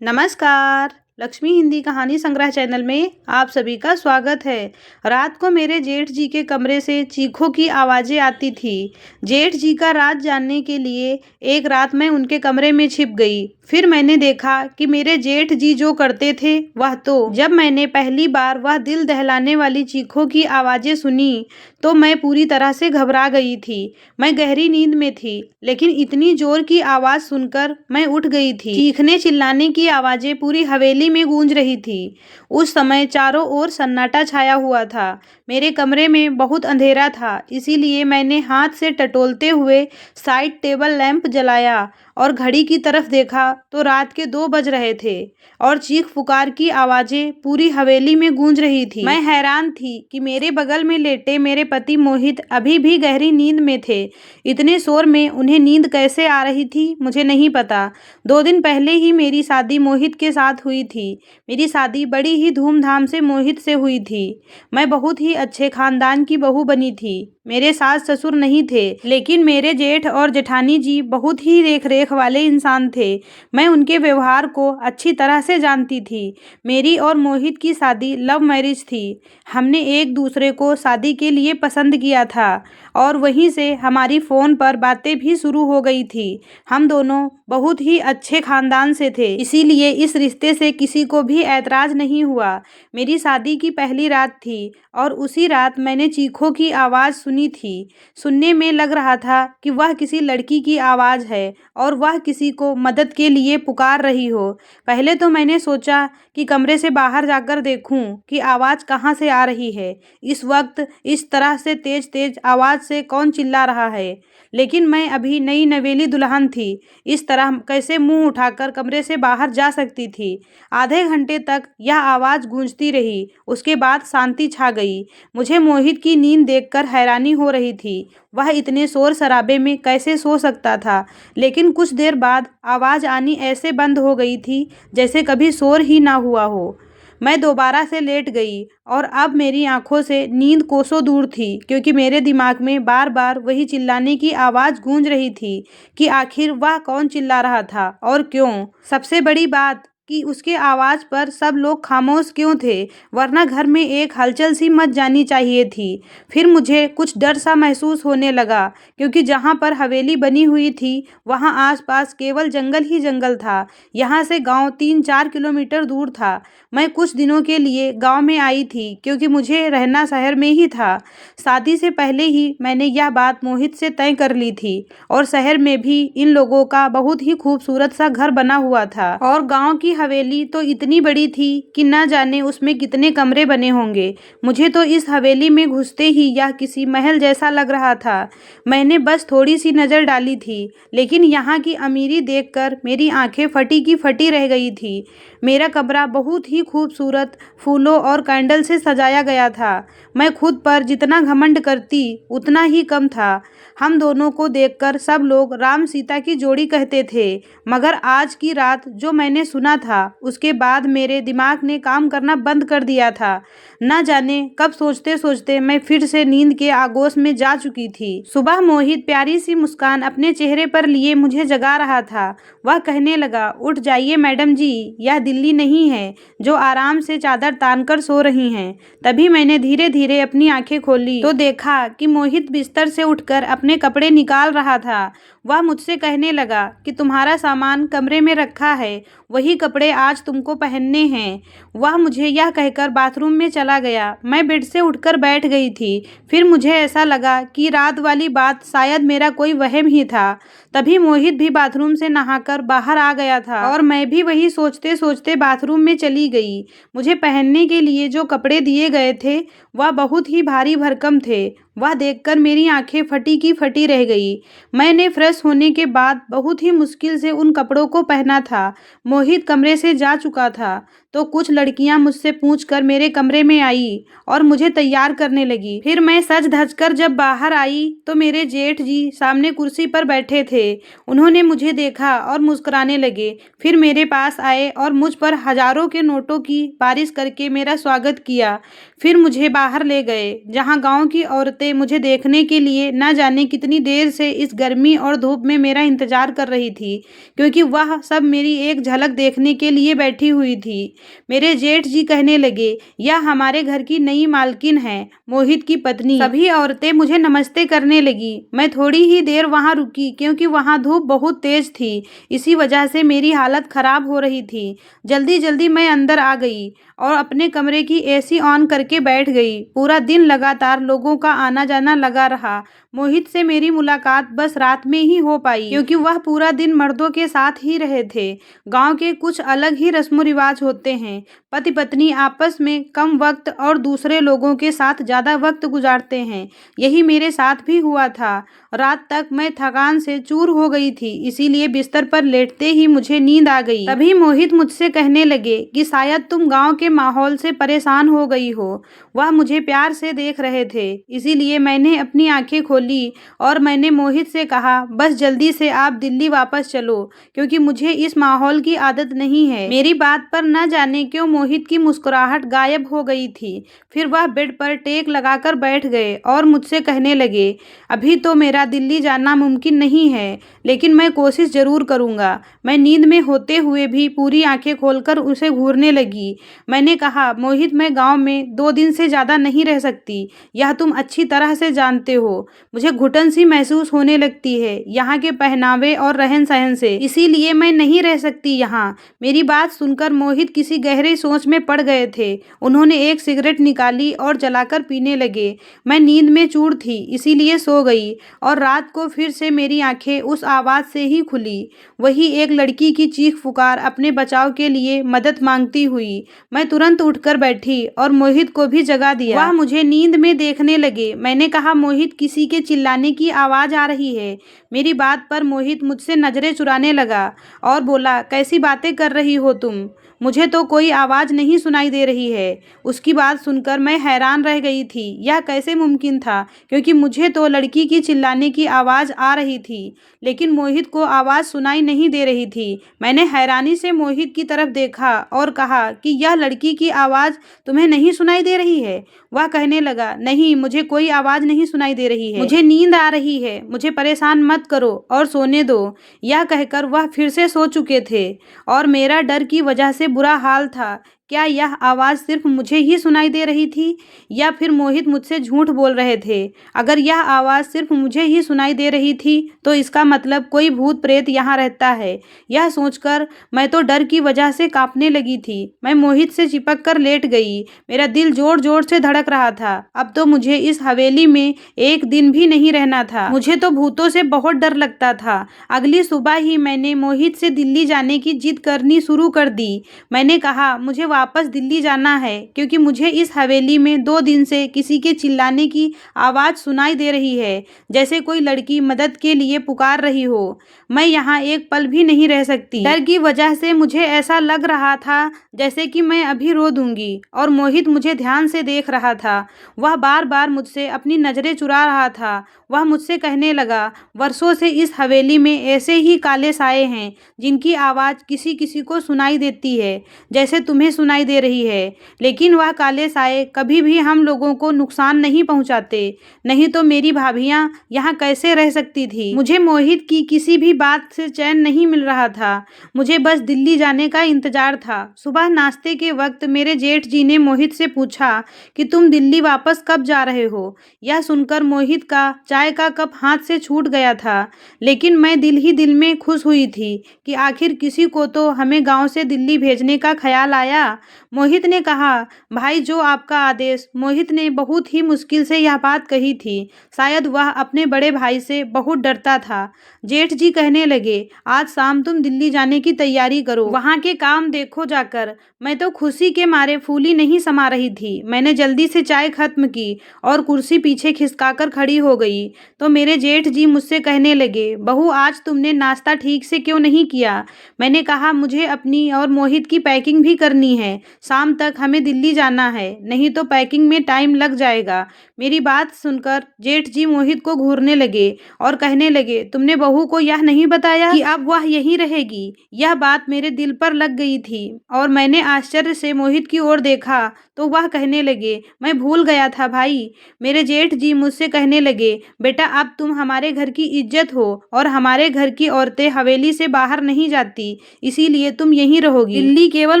नमस्कार। लक्ष्मी हिंदी कहानी संग्रह चैनल में आप सभी का स्वागत है। रात को मेरे जेठ जी के कमरे से चीखों की आवाज़ें आती थी। जेठ जी का राज जानने के लिए एक रात मैं उनके कमरे में छिप गई। फिर मैंने देखा कि मेरे जेठ जी जो करते थे वह तो जब मैंने पहली बार वह दिल दहलाने वाली चीखों की आवाज़ें सुनी तो मैं पूरी तरह से घबरा गई थी। मैं गहरी नींद में थी, लेकिन इतनी जोर की आवाज़ सुनकर मैं उठ गई थी। चीखने चिल्लाने की आवाज़ें पूरी हवेली में गूंज रही थी। उस समय चारों ओर सन्नाटा छाया हुआ था। मेरे कमरे में बहुत अंधेरा था, इसीलिए मैंने हाथ से टटोलते हुए साइड टेबल लैंप जलाया और घड़ी की तरफ देखा तो रात के 2 बज रहे थे और चीख पुकार की आवाज़ें पूरी हवेली में गूंज रही थी। मैं हैरान थी कि मेरे बगल में लेटे मेरे पति मोहित अभी भी गहरी नींद में थे। इतने शोर में उन्हें नींद कैसे आ रही थी मुझे नहीं पता। 2 दिन पहले ही मेरी शादी मोहित के साथ हुई थी। मेरी शादी बड़ी ही धूमधाम से मोहित से हुई थी। मैं बहुत ही अच्छे खानदान की बहू बनी थी। मेरे सास ससुर नहीं थे, लेकिन मेरे जेठ और जेठानी जी बहुत ही रेख रेख वाले इंसान थे। मैं उनके व्यवहार को अच्छी तरह से जानती थी। मेरी और मोहित की शादी लव मैरिज थी। हमने एक दूसरे को शादी के लिए पसंद किया था और वहीं से हमारी फ़ोन पर बातें भी शुरू हो गई थी। हम दोनों बहुत ही अच्छे खानदान से थे, इसीलिए इस रिश्ते से किसी को भी ऐतराज़ नहीं हुआ। मेरी शादी की पहली रात थी और उसी रात मैंने चीखों की आवाज़ सुनी थी। सुनने में लग रहा था कि वह किसी लड़की की आवाज़ है और वह किसी को मदद के लिए पुकार रही हो। पहले तो मैंने सोचा कि कमरे से बाहर जाकर देखूं कि आवाज़ कहाँ से आ रही है। इस वक्त इस तरह से तेज-तेज आवाज़ से कौन चिल्ला रहा है। लेकिन मैं अभी नई नवेली दुल्हन थी। इस तरह कैसे मुंह उठाकर कमरे से बाहर जा सकती थी। आधे घंटे तक यह आवाज़ गूंजती रही। उसके बाद शांति छा गई। मुझे मोहित की नींद देखकर हैरानी हो रही थी। वह इतने शोर शराबे में कैसे सो सकता था। लेकिन कुछ देर बाद आवाज़ आनी ऐसे बंद हो गई थी जैसे कभी शोर ही ना हुआ हो। मैं दोबारा से लेट गई और अब मेरी आंखों से नींद कोसों दूर थी, क्योंकि मेरे दिमाग में बार बार वही चिल्लाने की आवाज़ गूंज रही थी कि आखिर वह कौन चिल्ला रहा था और क्यों। सबसे बड़ी बात कि उसके आवाज़ पर सब लोग खामोश क्यों थे, वरना घर में एक हलचल सी मच जानी चाहिए थी। फिर मुझे कुछ डर सा महसूस होने लगा, क्योंकि जहाँ पर हवेली बनी हुई थी वहाँ आसपास केवल जंगल ही जंगल था। यहाँ से गांव 3-4 किलोमीटर दूर था। मैं कुछ दिनों के लिए गांव में आई थी, क्योंकि मुझे रहना शहर में ही था। शादी से पहले ही मैंने यह बात मोहित से तय कर ली थी और शहर में भी इन लोगों का बहुत ही खूबसूरत सा घर बना हुआ था और गांव की हवेली तो इतनी बड़ी थी कि न जाने उसमें कितने कमरे बने होंगे। मुझे तो इस हवेली में घुसते ही यह किसी महल जैसा लग रहा था। मैंने बस थोड़ी सी नज़र डाली थी, लेकिन यहाँ की अमीरी देखकर मेरी आंखें फटी की फटी रह गई थी। मेरा कमरा बहुत ही खूबसूरत फूलों और कैंडल से सजाया गया था। मैं खुद पर जितना घमंड करती उतना ही कम था। हम दोनों को देखकर सब लोग राम सीता की जोड़ी कहते थे, मगर आज की रात जो मैंने सुना था उसके बाद मेरे दिमाग ने काम करना बंद कर दिया था। न जाने कब सोचते सोचते मैं फिर से नींद के आगोश में जा चुकी थी। सुबह मोहित प्यारी सी मुस्कान अपने चेहरे पर लिए मुझे जगा रहा था। वह कहने लगा, उठ जाइए मैडम जी, यह दिल्ली नहीं है जो आराम से चादर तानकर सो रही हैं। तभी मैंने धीरे धीरे अपनी आंखें खोली तो देखा कि मोहित बिस्तर से उठकर अपने कपड़े निकाल रहा था। वह मुझसे कहने लगा कि तुम्हारा सामान कमरे में रखा है, वही कपड़े आज तुमको पहनने हैं। वह मुझे यह कहकर बाथरूम में चला गया। मैं बेड से उठकर बैठ गई थी। फिर मुझे ऐसा लगा कि रात वाली बात शायद मेरा कोई वहम ही था। तभी मोहित भी बाथरूम से नहाकर बाहर आ गया था और मैं भी वही सोचते सोचते बाथरूम में चली गई। मुझे पहनने के लिए जो कपड़े दिए गए थे वह बहुत ही भारी भरकम थे। वह देखकर मेरी आंखें फटी की फटी रह गई। मैंने फ्रेश होने के बाद बहुत ही मुश्किल से उन कपड़ों को पहना था। मोहित कमरे से जा चुका था तो कुछ लड़कियां मुझसे पूछकर मेरे कमरे में आई और मुझे तैयार करने लगी। फिर मैं सज धज कर जब बाहर आई तो मेरे जेठ जी सामने कुर्सी पर बैठे थे। उन्होंने मुझे देखा और मुस्कुराने लगे। फिर मेरे पास आए और मुझ पर हजारों के नोटों की बारिश करके मेरा स्वागत किया। फिर मुझे बाहर ले गए, जहाँ गांव की औरतें औरतें मुझे देखने के लिए न जाने कितनी देर से इस गर्मी और धूप में मेरा इंतजार कर रही थी, क्योंकि वह सब मेरी एक झलक देखने के लिए बैठी हुई थी। मेरे जेठ जी कहने लगे, यह हमारे घर की नई मालकिन है, मोहित की पत्नी। सभी औरतें मुझे नमस्ते करने लगी। मैं थोड़ी ही देर वहां रुकी, क्योंकि वहां धूप बहुत तेज थी। इसी वजह से मेरी हालत खराब हो रही थी। जल्दी जल्दी मैं अंदर आ गई और अपने कमरे की एसी ऑन करके बैठ गई। पूरा दिन लगातार लोगों का आना जाना लगा रहा। मोहित से मेरी मुलाकात बस रात में ही हो पाई, क्योंकि वह पूरा दिन मर्दों के साथ ही रहे थे। गांव के कुछ अलग ही रस्म रिवाज होते हैं। पति पत्नी आपस में कम वक्त और दूसरे लोगों के साथ ज़्यादा वक्त गुजारते हैं। यही मेरे साथ भी हुआ था। रात तक मैं थकान से चूर हो गई थी, इसीलिए बिस्तर पर लेटते ही मुझे नींद आ गई। तभी मोहित मुझसे कहने लगे कि शायद तुम गांव के माहौल से परेशान हो गई हो। वह मुझे प्यार से देख रहे थे, इसीलिए मैंने अपनी आंखें खोली और मैंने मोहित से कहा, बस जल्दी से आप दिल्ली वापस चलो, क्योंकि मुझे इस माहौल की आदत नहीं है। मेरी बात पर न जाने क्यों मोहित की मुस्कुराहट गायब हो गई थी। फिर वह बेड पर टेक लगाकर बैठ गए और मुझसे कहने लगे, अभी तो मेरा दिल्ली जाना मुमकिन नहीं है, लेकिन मैं कोशिश जरूर करूंगा। मैं नींद में होते हुए भी पूरी आंखें खोलकर उसे घूरने लगी। मैंने कहा, मोहित, मैं गांव में 2 दिन से ज़्यादा नहीं रह सकती, यह तुम अच्छी तरह से जानते हो। मुझे घुटन सी महसूस होने लगती है यहाँ के पहनावे और रहन सहन से, इसीलिए मैं नहीं रह सकती यहाँ। मेरी बात सुनकर मोहित किसी गहरी सोच में पड़ गए थे। उन्होंने एक सिगरेट निकाली और जलाकर पीने लगे। मैं नींद में चूर थी, इसीलिए सो गई और रात को फिर से मेरी आंखें उस आवाज़ से ही खुली। वही एक लड़की की चीख पुकार, अपने बचाव के लिए मदद मांगती हुई। मैं तुरंत उठकर बैठी और मोहित को भी जगा दिया। वह मुझे नींद में देखने लगे। मैंने कहा, मोहित, किसी के चिल्लाने की आवाज़ आ रही है। मेरी बात पर मोहित मुझसे नजरें चुराने लगा और बोला, कैसी बातें कर रही हो तुम? मुझे तो कोई आवाज़ नहीं सुनाई दे रही है। उसकी बात सुनकर मैं हैरान रह गई थी। यह कैसे मुमकिन था, क्योंकि मुझे तो लड़की की चिल्लाने की आवाज़ आ रही थी, लेकिन मोहित को आवाज़ सुनाई नहीं दे रही थी। मैंने हैरानी से मोहित की तरफ देखा और कहा कि यह लड़की की आवाज़ तुम्हें नहीं सुनाई दे रही है? वह कहने लगा, नहीं, मुझे कोई आवाज़ नहीं सुनाई दे रही है, मुझे नींद आ रही है, मुझे परेशान मत करो और सोने दो। यह कहकर वह फिर से सो चुके थे और मेरा डर की वजह से बुरा हाल था। क्या यह आवाज़ सिर्फ मुझे ही सुनाई दे रही थी, या फिर मोहित मुझसे झूठ बोल रहे थे? अगर यह आवाज़ सिर्फ मुझे ही सुनाई दे रही थी, तो इसका मतलब कोई भूत प्रेत यहाँ रहता है। यह सोचकर मैं तो डर की वजह से कांपने लगी थी। मैं मोहित से चिपक कर लेट गई। मेरा दिल जोर जोर से धड़क रहा था। अब तो मुझे इस हवेली में एक दिन भी नहीं रहना था। मुझे तो भूतों से बहुत डर लगता था। अगली सुबह ही मैंने मोहित से दिल्ली जाने की जिद करनी शुरू कर दी। मैंने कहा, मुझे वापस दिल्ली जाना है, क्योंकि मुझे इस हवेली में 2 दिन से किसी के चिल्लाने की आवाज़ सुनाई दे रही है, जैसे कोई लड़की मदद के लिए पुकार रही हो। मैं यहाँ एक पल भी नहीं रह सकती। डर की वजह से मुझे ऐसा लग रहा था जैसे कि मैं अभी रो दूंगी। और मोहित मुझे ध्यान से देख रहा था। वह बार बार मुझसे अपनी नज़रें चुरा रहा था। वह मुझसे कहने लगा, वर्षों से इस हवेली में ऐसे ही काले साए हैं, जिनकी आवाज़ किसी किसी को सुनाई देती है, जैसे तुम्हें सुनाई दे रही है। लेकिन वह काले साए कभी भी हम लोगों को नुकसान नहीं पहुंचाते। नहीं तो मेरी भाभियां यहाँ कैसे रह सकती थी? मुझे मोहित की किसी भी बात से चैन नहीं मिल रहा था। मुझे बस दिल्ली जाने का इंतजार था। सुबह नाश्ते के वक्त मेरे जेठ जी ने मोहित से पूछा कि तुम दिल्ली वापस कब जा रहे हो? यह सुनकर मोहित का चाय का कप हाथ से छूट गया था, लेकिन मैं दिल ही दिल में खुश हुई थी कि आखिर किसी को तो हमें गांव से दिल्ली भेजने का ख्याल आया। मोहित ने कहा, भाई, जो आपका आदेश। मोहित ने बहुत ही मुश्किल से यह बात कही थी। शायद वह अपने बड़े भाई से बहुत डरता था। जेठ जी कहने लगे, आज शाम तुम दिल्ली जाने की तैयारी करो, वहाँ के काम देखो जाकर। मैं तो खुशी के मारे फूली नहीं समा रही थी। मैंने जल्दी से चाय खत्म की और कुर्सी पीछे खिसकाकर खड़ी हो गई तो मेरे जेठ जी मुझसे कहने लगे, बहू, आज तुमने नाश्ता ठीक से क्यों नहीं किया? मैंने कहा, मुझे अपनी और मोहित की पैकिंग भी करनी है। हैं, शाम तक हमें दिल्ली जाना है, नहीं तो पैकिंग में टाइम लग जाएगा। मेरी बात सुनकर जेठ जी मोहित को घूरने लगे और कहने लगे, तुमने बहू को यह नहीं बताया कि अब वह यहीं रहेगी? यह बात मेरे दिल पर लग गई थी और मैंने आश्चर्य से मोहित की ओर देखा तो वह कहने लगे, मैं भूल गया था भाई। मेरे जेठ जी मुझसे कहने लगे, बेटा अब तुम हमारे घर की इज्जत हो और हमारे घर की औरतें हवेली से बाहर नहीं जाती, इसीलिए तुम यहीं रहोगी। दिल्ली केवल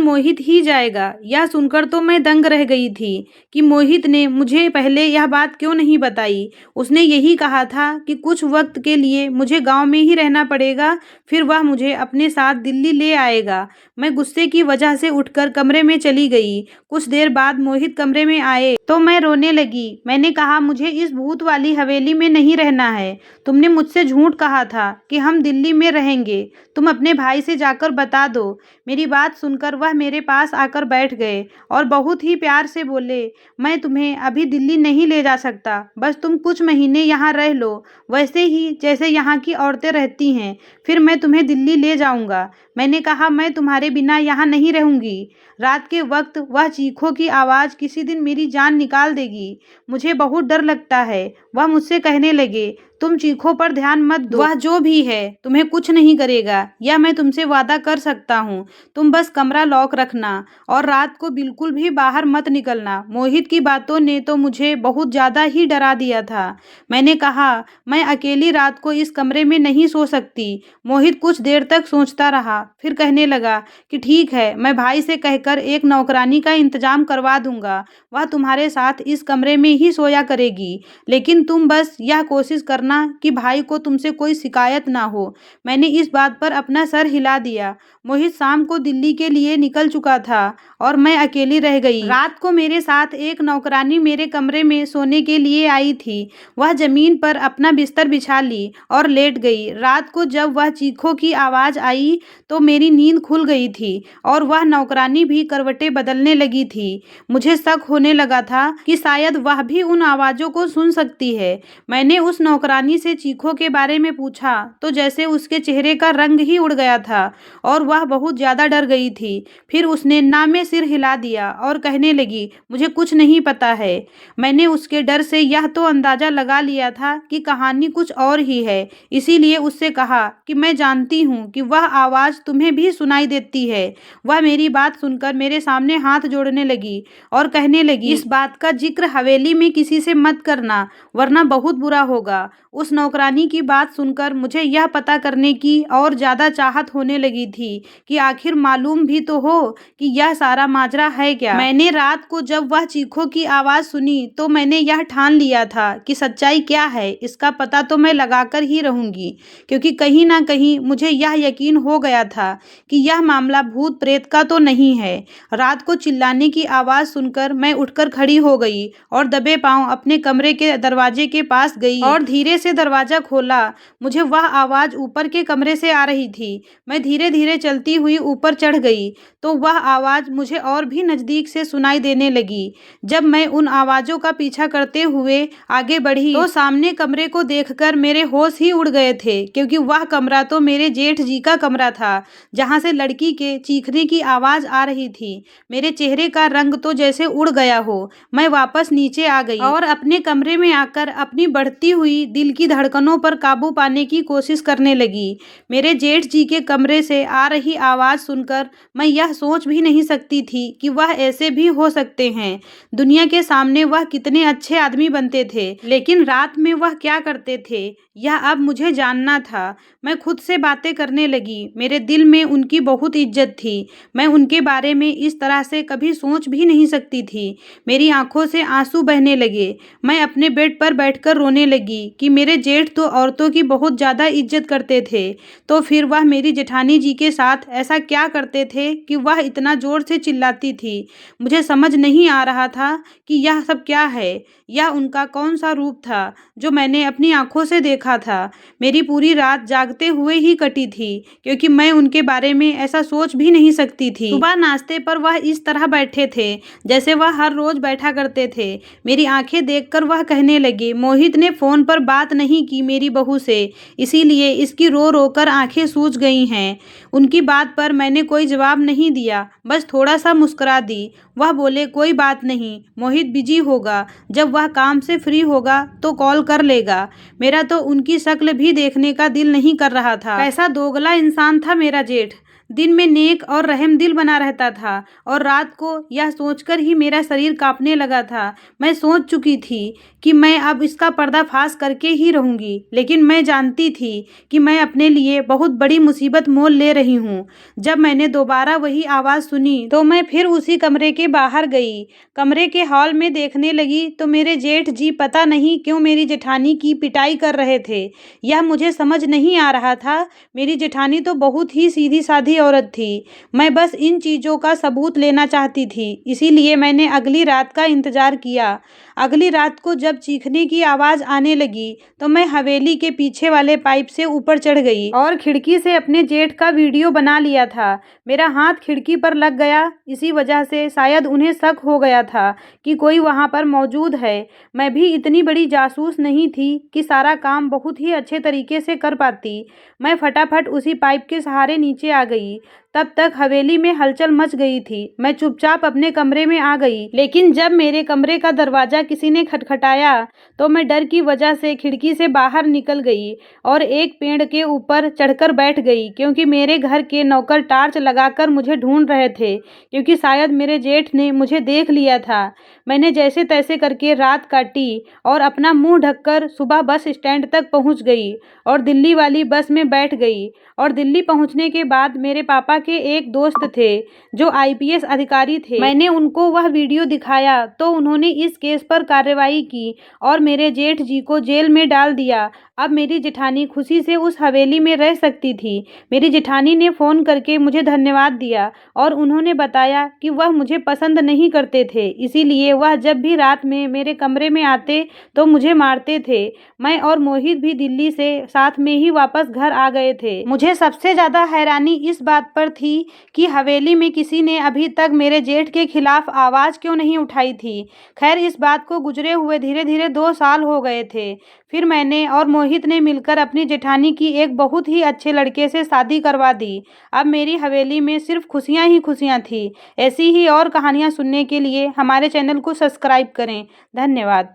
मोहित ही जाएगा। यह सुनकर तो मैं दंग रह गई थी कि मोहित ने मुझे पहले यह बात क्यों नहीं बताई। उसने यही कहा था कि कुछ वक्त के लिए मुझे गांव में ही रहना पड़ेगा, फिर वह मुझे अपने साथ दिल्ली ले आएगा। मैं गुस्से की वजह से उठकर कमरे में चली गई। कुछ देर बाद मोहित कमरे में आए तो मैं रोने लगी। मैंने कहा, मुझे इस भूत वाली हवेली में नहीं रहना है। तुमने मुझसे झूठ कहा था कि हम दिल्ली में रहेंगे। तुम अपने भाई से जाकर बता दो। मेरी बात सुनकर वह मेरे पास आकर बैठ गए और बहुत ही प्यार से बोले, मैं तुम्हें अभी दिल्ली नहीं ले जा सकता, बस तुम कुछ महीने यहाँ रह लो, वैसे ही जैसे यहाँ की औरतें रहती हैं, फिर मैं तुम्हें दिल्ली ले जाऊँगा। मैंने कहा, मैं तुम्हारे बिना यहाँ नहीं रहूँगी। रात के वक्त वह चीखों की आवाज़ किसी दिन मेरी जान निकाल देगी। मुझे बहुत डर लगता है। वह मुझसे कहने लगे, तुम चीखों पर ध्यान मत दो, वह जो भी है तुम्हें कुछ नहीं करेगा, यह मैं तुमसे वादा कर सकता हूँ। तुम बस कमरा लॉक रखना और रात को बिल्कुल भी बाहर मत निकलना। मोहित की बातों ने तो मुझे बहुत ज़्यादा ही डरा दिया था। मैंने कहा, मैं अकेली रात को इस कमरे में नहीं सो सकती। मोहित कुछ देर तक सोचता रहा, फिर कहने लगा कि ठीक है, मैं भाई से कहकर एक नौकरानी का इंतजाम करवा दूंगा, वह तुम्हारे साथ इस कमरे में ही सोया करेगी, लेकिन तुम बस यह कोशिश करना कि भाई को तुमसे कोई शिकायत ना हो। मैंने इस बात पर अपना सर हिला दिया। मोहित शाम को दिल्ली के लिए निकल चुका था और मैं अकेली रह गई। रात को मेरे साथ एक नौकरानी मेरे कमरे में सोने के लिए आई थी। वह जमीन पर अपना बिस्तर बिछा ली और लेट गई। रात को जब वह चीखों की आवाज़ आई तो मेरी नींद खुल गई थी और वह नौकरानी भी करवटें बदलने लगी थी। मुझे शक होने लगा था कि शायद वह भी उन आवाज़ों को सुन सकती है। मैंने उस नौकरानी से चीखों के बारे में पूछा तो जैसे उसके चेहरे का रंग ही उड़ गया था और वह बहुत ज़्यादा डर गई थी। फिर उसने ना में सिर हिला दिया और कहने लगी, मुझे कुछ नहीं पता है। मैंने उसके डर से यह तो अंदाज़ा लगा लिया था कि कहानी कुछ और ही है, इसीलिए उससे कहा कि मैं जानती हूँ कि वह आवाज़ तुम्हें भी सुनाई देती है। वह मेरी बात सुनकर मेरे सामने हाथ जोड़ने लगी और कहने लगी, इस बात का जिक्र हवेली में किसी से मत करना, वरना बहुत बुरा होगा। उस नौकरानी की बात सुनकर मुझे यह पता करने की और ज़्यादा चाहत होने लगी थी कि आखिर मालूम भी तो हो कि यह सारा माजरा है क्या। मैंने रात को जब वह चीखों की आवाज़ सुनी तो मैंने यह ठान लिया था कि सच्चाई क्या है इसका पता तो मैं लगाकर ही रहूँगी, क्योंकि कहीं ना कहीं मुझे यह यकीन हो गया था कि यह मामला भूत प्रेत का तो नहीं है। रात को चिल्लाने की आवाज़ सुनकर मैं उठकर खड़ी हो गई और दबे पांव अपने कमरे के दरवाजे के पास गई और धीरे से दरवाज़ा खोला। मुझे वह आवाज़ ऊपर के कमरे से आ रही थी। मैं धीरे धीरे चलती हुई ऊपर चढ़ गई तो वह आवाज़ मुझे और भी नज़दीक से सुनाई देने लगी। जब मैं उन आवाज़ों का पीछा करते हुए आगे बढ़ी तो सामने कमरे को देखकर मेरे होश ही उड़ गए थे, क्योंकि वह कमरा तो मेरे जेठ जी का कमरा था, जहाँ से लड़की के चीखने की आवाज़ आ रही थी। मेरे चेहरे का रंग तो जैसे उड़ गया हो। मैं वापस नीचे आ गई और अपने कमरे में आकर अपनी बढ़ती हुई दिल की धड़कनों पर काबू पाने की कोशिश करने लगी। मेरे जेठ जी के कमरे से आ रही आवाज़ सुनकर मैं यह सोच भी नहीं सकती थी कि वह ऐसे भी हो सकते हैं। दुनिया के सामने वह कितने अच्छे आदमी बनते थे, लेकिन रात में वह क्या करते थे यह अब मुझे जानना था। मैं खुद से बातें करने लगी। मेरे दिल में उनकी बहुत इज्जत थी। मैं उनके बारे में इस तरह से कभी सोच भी नहीं सकती थी। मेरी आंखों से आंसू बहने लगे। मैं अपने बेड पर बैठकर रोने लगी कि मेरे जेठ तो औरतों की बहुत ज़्यादा इज्जत करते थे, तो फिर वह मेरी जेठानी जी के साथ ऐसा क्या करते थे कि वह इतना ज़ोर से चिल्लाती थी। मुझे समझ नहीं आ रहा था कि यह सब क्या है। यह उनका कौन सा रूप था जो मैंने अपनी आंखों से देखा था। मेरी पूरी रात जागते हुए ही कटी थी, क्योंकि मैं उनके बारे में ऐसा सोच भी नहीं सकती थी। सुबह नाश्ते पर वह इस तरह बैठे थे जैसे वह हर रोज बैठा करते थे। मेरी आंखें देखकर वह कहने लगे, लगे। मोहित ने फ़ोन पर बात नहीं की मेरी बहू से, इसीलिए इसकी रो रो कर आंखें सूज गई हैं। उनकी बात पर मैंने कोई जवाब नहीं दिया, बस थोड़ा सा मुस्कुरा दी। वह बोले कोई बात नहीं, मोहित बिजी होगा, जब वह काम से फ्री होगा तो कॉल कर लेगा। मेरा तो उनकी शक्ल भी देखने का दिल नहीं कर रहा था। कैसा दोगला इंसान था मेरा जेठ। दिन में नेक और रहमदिल बना रहता था और रात को यह सोचकर ही मेरा शरीर कांपने लगा था। मैं सोच चुकी थी कि मैं अब इसका पर्दाफाश करके ही रहूंगी, लेकिन मैं जानती थी कि मैं अपने लिए बहुत बड़ी मुसीबत मोल ले रही हूँ। जब मैंने दोबारा वही आवाज़ सुनी तो मैं फिर उसी कमरे के बाहर गई। कमरे के हॉल में देखने लगी तो मेरे जेठ जी पता नहीं क्यों मेरी जेठानी की पिटाई कर रहे थे। यह मुझे समझ नहीं आ रहा था। मेरी जेठानी तो बहुत ही सीधी सादी औरत थी। मैं बस इन चीज़ों का सबूत लेना चाहती थी, इसीलिए मैंने अगली रात का इंतज़ार किया। अगली रात को जब चीखने की आवाज़ आने लगी तो मैं हवेली के पीछे वाले पाइप से ऊपर चढ़ गई और खिड़की से अपने जेठ का वीडियो बना लिया था। मेरा हाथ खिड़की पर लग गया, इसी वजह से शायद उन्हें शक हो गया था कि कोई वहाँ पर मौजूद है। मैं भी इतनी बड़ी जासूस नहीं थी कि सारा काम बहुत ही अच्छे तरीके से कर पाती। मैं फटाफट उसी पाइप के सहारे नीचे आ गई। तब तक हवेली में हलचल मच गई थी। मैं चुपचाप अपने कमरे में आ गई, लेकिन जब मेरे कमरे का दरवाज़ा किसी ने खटखटाया तो मैं डर की वजह से खिड़की से बाहर निकल गई और एक पेड़ के ऊपर चढ़कर बैठ गई, क्योंकि मेरे घर के नौकर टार्च लगाकर मुझे ढूंढ रहे थे, क्योंकि शायद मेरे जेठ ने मुझे देख लिया था। मैंने जैसे तैसे करके रात काटी और अपना मुंह ढककर सुबह बस स्टैंड तक पहुंच गई और दिल्ली वाली बस में बैठ गई। और दिल्ली पहुंचने के बाद मेरे पापा के एक दोस्त थे जो आईपीएस अधिकारी थे। मैंने उनको वह वीडियो दिखाया तो उन्होंने इस केस पर कार्रवाई की और मेरे जेठ जी को जेल में डाल दिया। अब मेरी जेठानी खुशी से उस हवेली में रह सकती थी। मेरी जेठानी ने फ़ोन करके मुझे धन्यवाद दिया और उन्होंने बताया कि वह मुझे पसंद नहीं करते थे, इसीलिए वह जब भी रात में मेरे कमरे में आते तो मुझे मारते थे। मैं और मोहित भी दिल्ली से साथ में ही वापस घर आ गए थे। मुझे सबसे ज़्यादा हैरानी इस बात पर थी कि हवेली में किसी ने अभी तक मेरे जेठ के खिलाफ आवाज़ क्यों नहीं उठाई थी। खैर, इस बात को गुजरे हुए धीरे धीरे 2 साल हो गए थे। फिर मैंने और मोहित ने मिलकर अपनी जेठानी की एक बहुत ही अच्छे लड़के से शादी करवा दी। अब मेरी हवेली में सिर्फ खुशियाँ ही खुशियाँ थी। ऐसी ही और कहानियाँ सुनने के लिए हमारे चैनल को सब्सक्राइब करें। धन्यवाद।